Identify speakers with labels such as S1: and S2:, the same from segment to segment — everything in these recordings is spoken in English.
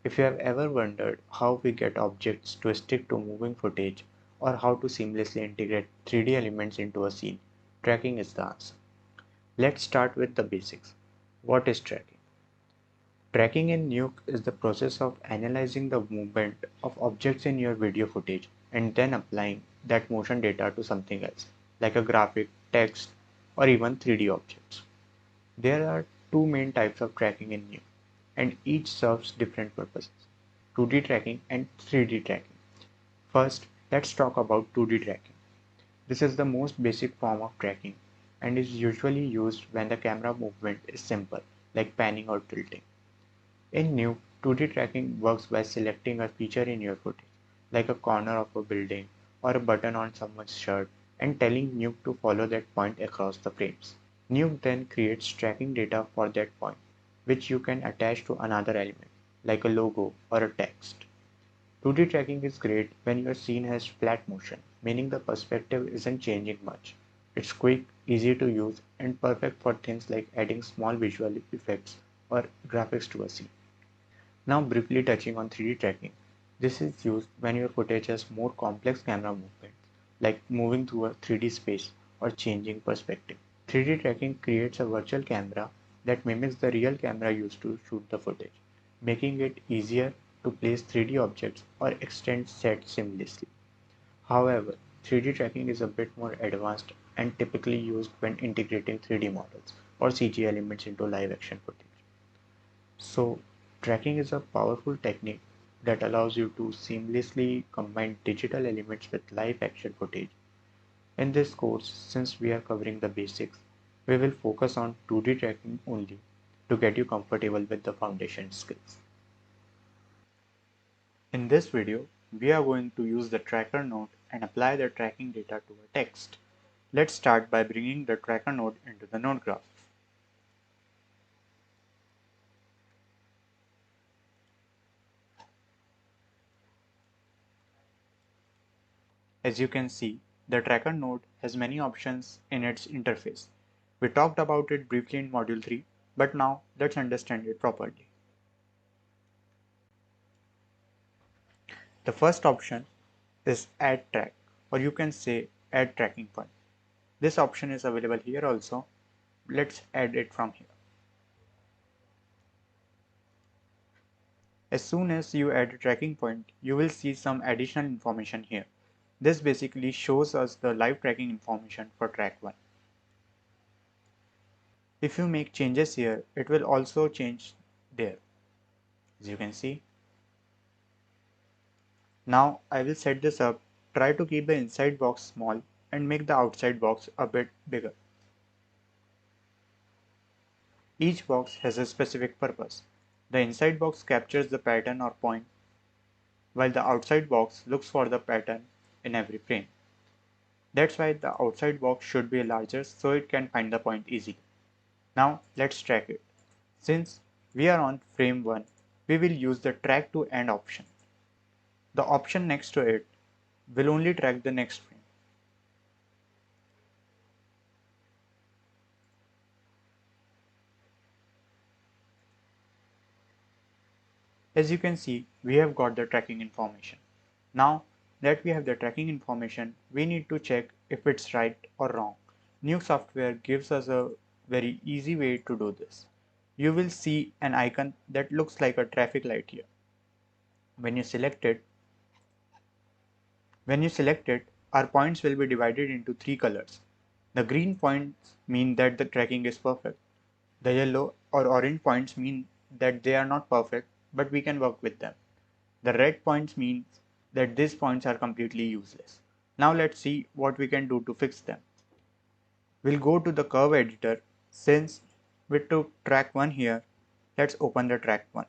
S1: If you have ever wondered how we get objects to stick to moving footage or how to seamlessly integrate 3D elements into a scene, tracking is the answer. Let's start with the basics. What is tracking? Tracking in Nuke is the process of analyzing the movement of objects in your video footage and then applying that motion data to something else, like a graphic, text, or even 3D objects. There are two main types of tracking in Nuke, and each serves different purposes: 2D tracking and 3D tracking. First, let's talk about 2D tracking. This is the most basic form of tracking and is usually used when the camera movement is simple, like panning or tilting. In Nuke, 2D tracking works by selecting a feature in your footage, like a corner of a building or a button on someone's shirt, and telling Nuke to follow that point across the frames. Nuke then creates tracking data for that point, which you can attach to another element, like a logo or a text. 2D tracking is great when your scene has flat motion, meaning the perspective isn't changing much. It's quick, easy to use, and perfect for things like adding small visual effects or graphics to a scene. Now briefly touching on 3D tracking. This is used when your footage has more complex camera movements, like moving through a 3D space or changing perspective. 3D tracking creates a virtual camera that mimics the real camera used to shoot the footage, making it easier to place 3D objects or extend sets seamlessly. However, 3D tracking is a bit more advanced and typically used when integrating 3D models or CG elements into live action footage. So, tracking is a powerful technique that allows you to seamlessly combine digital elements with live action footage. In this course, since we are covering the basics, we will focus on 2D tracking only to get you comfortable with the foundation skills. In this video, we are going to use the tracker node and apply the tracking data to a text. Let's start by bringing the tracker node into the node graph. As you can see, the tracker node has many options in its interface. We talked about it briefly in module 3, but now let's understand it properly. The first option is add track, or you can say add tracking point. This option is available here also. Let's add it from here. As soon as you add a tracking point, you will see some additional information here. This basically shows us the live tracking information for track 1. If you make changes here, it will also change there, as you can see. Now I will set this up. Try to keep the inside box small and make the outside box a bit bigger. Each box has a specific purpose. The inside box captures the pattern or point, while the outside box looks for the pattern in every frame. That's why the outside box should be larger so it can find the point easily. Now let's track it. Since we are on frame 1, we will use the track to end option. The option next to it will only track the next frame. As you can see, we have got the tracking information. Now that we have the tracking information, we need to check if it's right or wrong. Nuke software gives us a very easy way to do this. You will see an icon that looks like a traffic light here. When you select it, our points will be divided into 3 colors. The green points mean that the tracking is perfect. The yellow or orange points mean that they are not perfect, but we can work with them. The red points mean that these points are completely useless. Now let's see what we can do to fix them. We'll go to the curve editor. Since we took track 1 here, let's open the track 1.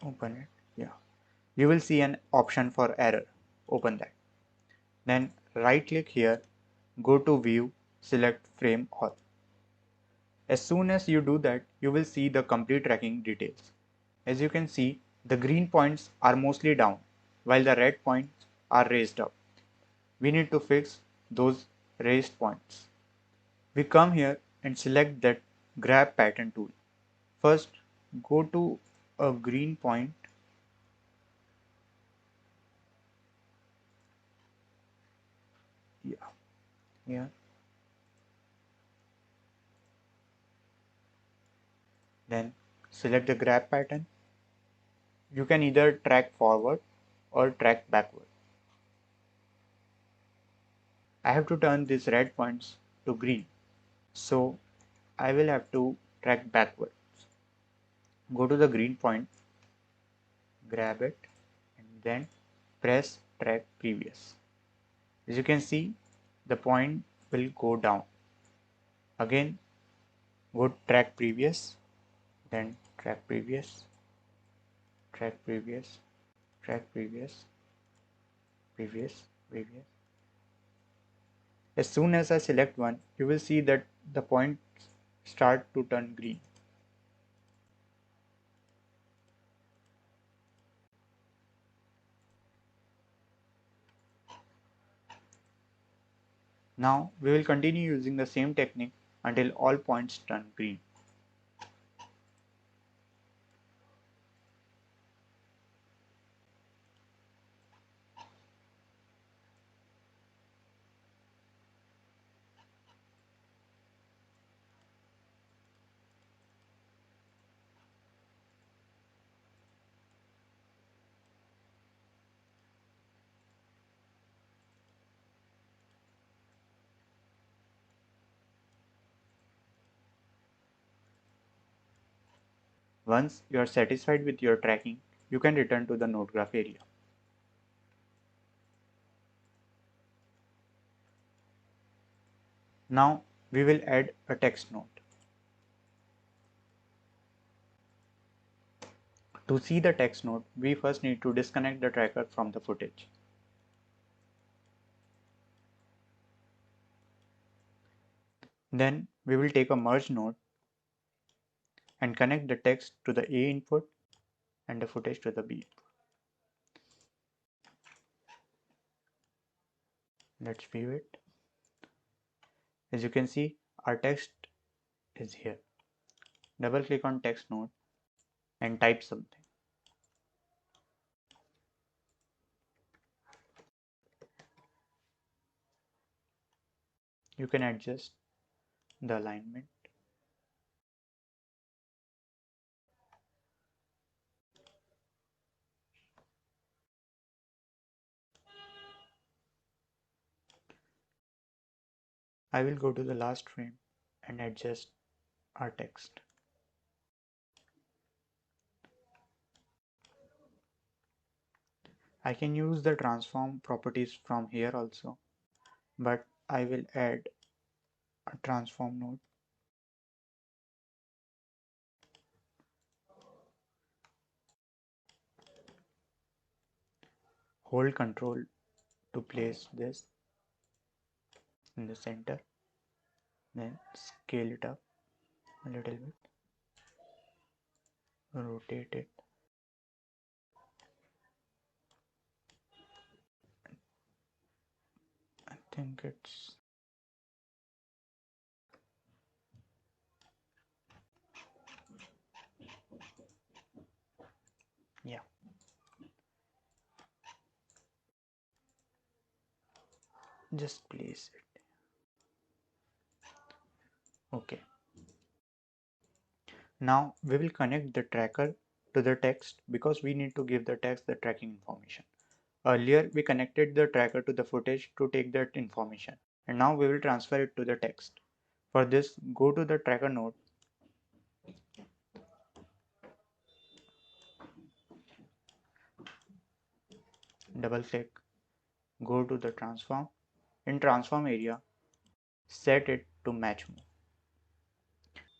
S1: Open it. Yeah. You will see an option for error. Open that. Then right click here, go to view, select frame all. As soon as you do that, you will see the complete tracking details. As you can see, the green points are mostly down, while the red points are raised up. We need to fix those raised points. We come here and select that grab pattern tool. First, go to a green point here. Then select the grab pattern. You can either track forward or track backward. I have to turn these red points to green, so I will have to track backward. Go to the green point, grab it, and then press track previous. As you can see, the point will go down. Again, go track previous, then track previous, track previous, track previous, previous, previous. As soon as I select one, you will see that the points start to turn green. Now we will continue using the same technique until all points turn green. Once you are satisfied with your tracking, you can return to the node graph area. Now we will add a text node. To see the text node, we first need to disconnect the tracker from the footage. Then we will take a merge node and connect the text to the A input and the footage to the B input. Let's view it. As you can see, our text is here. Double click on text node and type something. You can adjust the alignment. I will go to the last frame and adjust our text. I can use the transform properties from here also, but I will add a transform node. Hold Control to place this in the center, then scale it up a little bit, rotate it. I think it's yeah. Just place it. Okay. Now we will connect the tracker to the text because we need to give the text the tracking information. Earlier we connected the tracker to the footage to take that information, and now we will transfer it to the text. For this, go to the tracker node, double click, go to the transform. In transform area, set it to match move.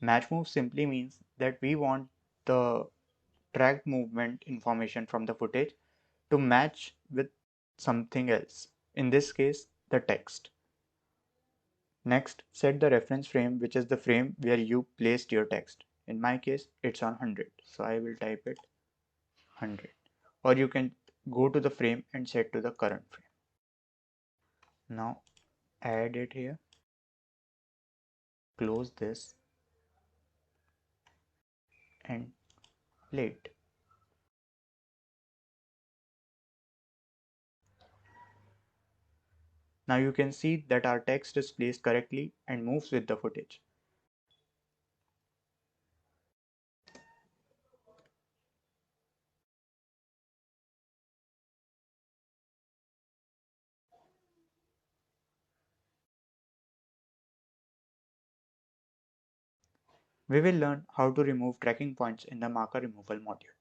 S1: Match move simply means that we want the track movement information from the footage to match with something else. In this case, the text. Next, set the reference frame, which is the frame where you placed your text. In my case, it's on 100, so I will type it 100. Or you can go to the frame and set to the current frame. Now add it here, close this, and plate. Now you can see that our text is placed correctly and moves with the footage. We will learn how to remove tracking points in the marker removal module.